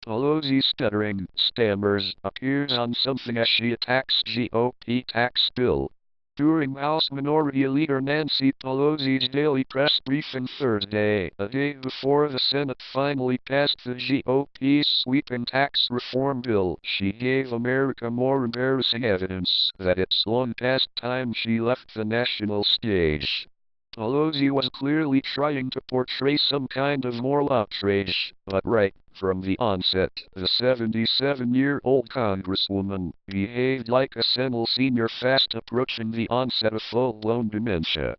Pelosi Stuttering, Stammers, appears on something as she attacks GOP tax bill. During House Minority Leader Nancy Pelosi's daily press briefing Thursday, a day before the Senate finally passed the GOP's sweeping tax reform bill, she gave America more embarrassing evidence that it's long past time she left the national stage. Pelosi was clearly trying to portray some kind of moral outrage, but right from the onset, the 77-year-old congresswoman behaved like a senile senior fast approaching the onset of full-blown dementia.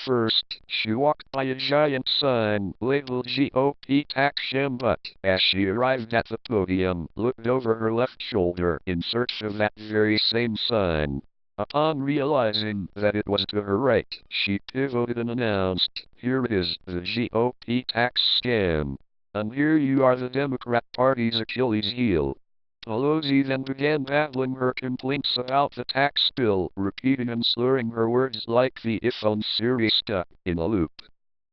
First, she walked by a giant sign labeled GOP tax sham, but as she arrived at the podium, looked over her left shoulder in search of that very same sign. Upon realizing that it was to her right, she pivoted and announced, "Here it is, the GOP tax scam. And here you are, the Democrat Party's Achilles heel." Pelosi then began babbling her complaints about the tax bill, repeating and slurring her words like the iPhone Siri stuck in a loop.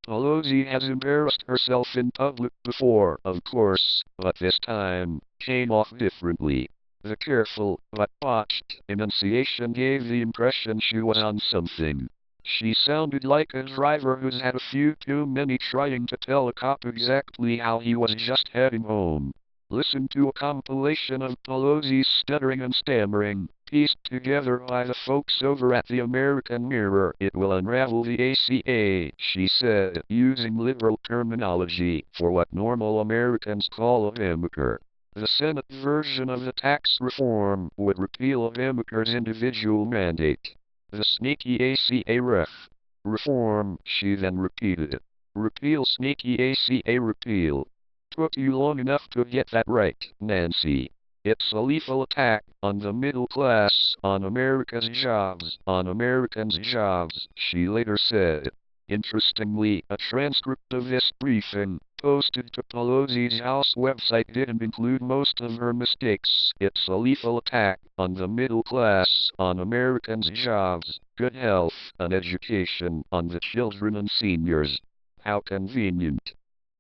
Pelosi has embarrassed herself in public before, of course, but this time came off differently. The careful, but botched, enunciation gave the impression she was on something. She sounded like a driver who's had a few too many trying to tell a cop exactly how he was just heading home. Listen to a compilation of Pelosi's stuttering and stammering, pieced together by the folks over at the American Mirror. It will unravel the ACA, she said, using liberal terminology for what normal Americans call Obamacare. The Senate version of the tax reform would repeal Obamacare's individual mandate. The sneaky ACA reform, she then repeated. Repeal, sneaky ACA repeal. Took you long enough to get that right, Nancy. It's a lethal attack on the middle class, on America's jobs, on Americans' jobs, she later said. Interestingly, a transcript of this briefing, posted to Pelosi's House website, didn't include most of her mistakes. It's a lethal attack on the middle class, on Americans' jobs, good health, and education, on the children and seniors. How convenient.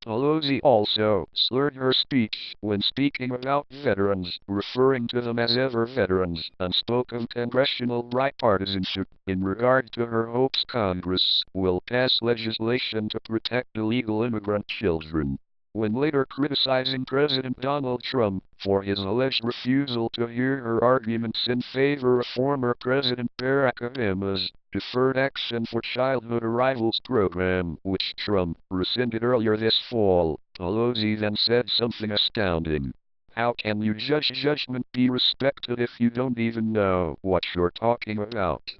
Pelosi also slurred her speech when speaking about veterans, referring to them as ever veterans, and spoke of congressional bipartisanship in regard to her hopes Congress will pass legislation to protect illegal immigrant children. When later criticizing President Donald Trump for his alleged refusal to hear her arguments in favor of former President Barack Obama's Deferred Action for Childhood Arrivals program, which Trump rescinded earlier this fall, Pelosi then said something astounding. "How can you judge judgment be respected if you don't even know what you're talking about?"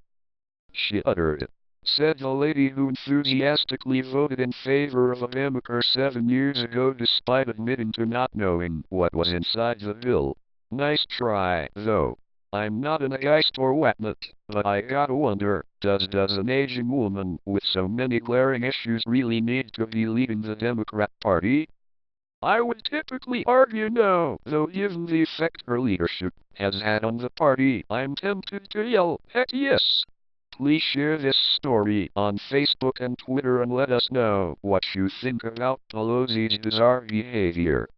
she uttered. Said the lady who enthusiastically voted in favor of Obamacare 7 years ago despite admitting to not knowing what was inside the bill. Nice try, though. I'm not an ageist or whatnot, but I gotta wonder, does an aging woman with so many glaring issues really need to be leading the Democrat Party? I would typically argue no, though given the effect her leadership has had on the party, I'm tempted to yell, heck yes. Please share this story on Facebook and Twitter and let us know what you think about Pelosi's bizarre behavior.